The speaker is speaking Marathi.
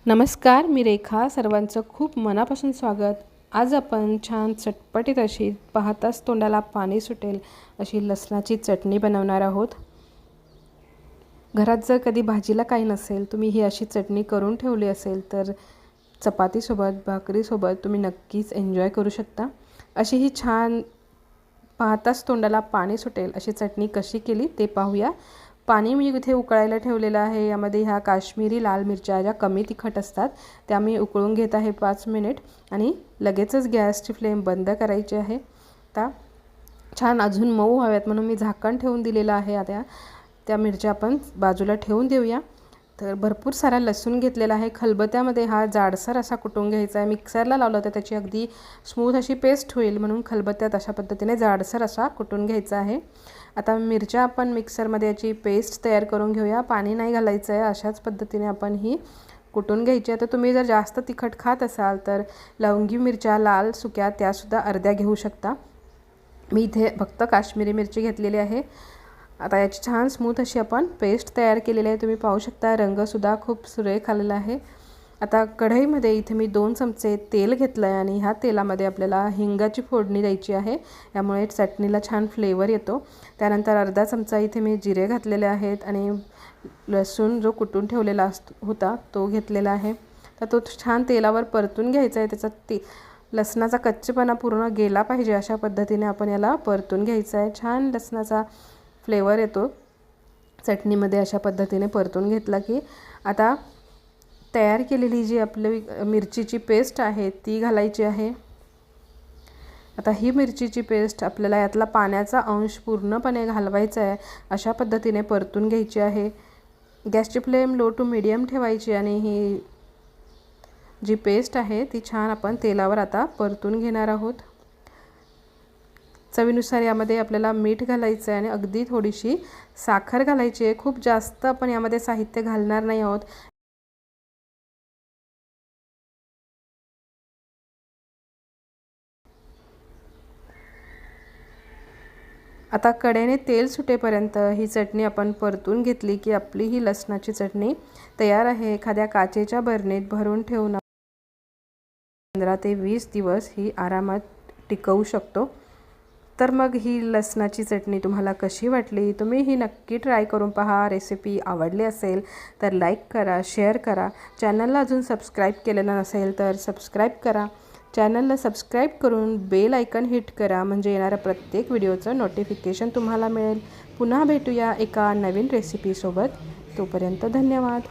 नमस्कार, मी रेखा. सर्वांचं खूप मनापासून स्वागत. आज आपण छान चटपटीत अशी पाहताच तोंडाला पाणी सुटेल अशी लसणाची चटणी बनवणार आहोत. घरात जर कधी भाजीला काही नसेल, तुम्ही ही अशी चटणी करून ठेवली असेल तर चपातीसोबत, भाकरीसोबत तुम्ही नक्कीच एन्जॉय करू शकता. अशी ही छान पाहताच तोंडाला पाणी सुटेल अशी चटणी कशी केली ते पाहूया. पाणी मी इथे उकळायला ठेवलेलं आहे. यामध्ये ह्या काश्मीरी लाल मिरच्या ज्या कमी तिखट असतात त्या मी उकळून घेत आहे 5 मिनिट आणि लगेचच गॅसची फ्लेम बंद करायची आहे. आता छान अजून मऊ हव्यात म्हणून मी झाकण ठेवून दिलेलं आहे. आता त्या मिरच्या आपण बाजूला ठेवून देऊया. तर भरपूर सारा लसूण घेतलेला आहे. खलबत्त्यामध्ये हा जाडसर असा कुटून घ्यायचा आहे. मिक्सरला लावलं तर त्याची अगदी स्मूथ अशी पेस्ट होईल म्हणून खलबत्त्यात अशा पद्धतीने जाडसर असा कुटून घ्यायचा आहे. आता मिरच्या आपण मिक्सरमध्ये याची पेस्ट तयार करून घेऊया. पाणी नाही घालायचं आहे. अशाच पद्धतीने आपण ही कुटून घ्यायची. आता तुम्ही जर जास्त तिखट खात असाल तर लवंगी मिरच्या लाल सुक्या त्यासुद्धा अर्ध्या घेऊ शकता. मी इथे फक्त काश्मीरी मिरची घेतलेली आहे. आता याची छान स्मूथ अशी आपण पेस्ट तयार केलेली आहे. तुम्ही पाहू शकता रंगसुद्धा खूप सुरेख आलेला आहे. आता कढईमध्ये इथे मी 2 चमचे तेल घेतलं आहे आणि ह्या तेलामध्ये आपल्याला हिंगाची फोडणी द्यायची आहे. यामुळे चटणीला छान फ्लेवर येतो. त्यानंतर अर्धा चमचा इथे मी जिरे घातलेले आहेत आणि लसूण जो कुटून ठेवलेला होता तो घेतलेला आहे. तर तो छान तेलावर परतून घ्यायचा आहे. त्याचा लसणाचा कच्चेपणा पूर्ण गेला पाहिजे अशा पद्धतीने आपण याला परतून घ्यायचं आहे. छान लसणाचा फ्लेवर येतो चटणीमध्ये. अशा पद्धतीने परतून घेतला की आता तयार केलेली जी आपली मिरचीची पेस्ट आहे ती घालायची आहे. आता ही मिरचीची पेस्ट आपल्याला यातला पाण्याचा अंश पूर्णपणे घालवायचा आहे. अशा पद्धतीने परतून घ्यायची आहे. गॅसची फ्लेम लो टू मीडियम ठेवायची आणि ही जी पेस्ट आहे ती छान आपण तेलावर आता परतून घेणार आहोत. चवीनुसार यामध्ये आपल्याला मीठ घालायचं आहे आणि अगदी थोडीशी साखर घालायची आहे. खूप जास्त आपण यामध्ये साहित्य घालणार नाही आहोत. आता कढईने तेल सुटेपर्यंत ही चटणी आपण परतून घेतली की आपली ही लसणाची चटणी तयार आहे. एखाद्या काचेच्या बरणीत भरून ठेवून 15 ते 20 दिवस ही आरामात टिकवू शकतो. तर मग ही लसणाची चटणी तुम्हाला कशी वाटली? तुम्ही ही नक्की ट्राय करून पहा. रेसिपी आवडली असेल तर लाईक करा, शेअर करा. चॅनलला अजून सबस्क्राईब केलेलं नसेल तर सबस्क्राईब करा. चॅनलला सबस्क्राईब करून बेल आयकन हिट करा म्हणजे येणाऱ्या प्रत्येक व्हिडिओचं नोटिफिकेशन तुम्हाला मिळेल. पुन्हा भेटूया एका नवीन रेसिपीसोबत. तोपर्यंत धन्यवाद.